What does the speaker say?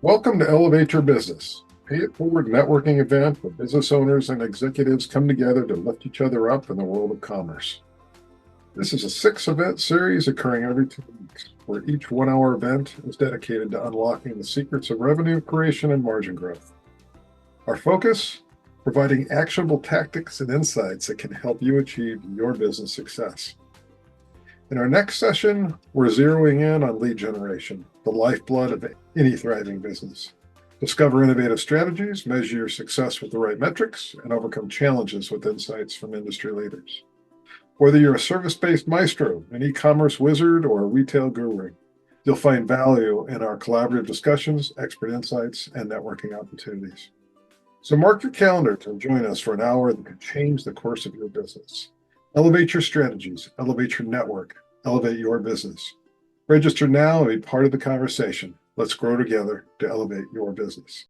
Welcome to Elevate Your Business, a pay it forward networking event where business owners and executives come together to lift each other up in the world of commerce. This is a 6 event series occurring every 2 weeks, where each 1 hour event is dedicated to unlocking the secrets of revenue creation and margin growth. Our focus? Providing actionable tactics and insights that can help you achieve your business success. In our next session, we're zeroing in on lead generation, the lifeblood of any thriving business. Discover innovative strategies, measure your success with the right metrics, and overcome challenges with insights from industry leaders. Whether you're a service-based maestro, an e-commerce wizard, or a retail guru, you'll find value in our collaborative discussions, expert insights, and networking opportunities. So mark your calendar to join us for an hour that could change the course of your business. Elevate your strategies, elevate your network, elevate your business. Register now and be part of the conversation. Let's grow together to elevate your business.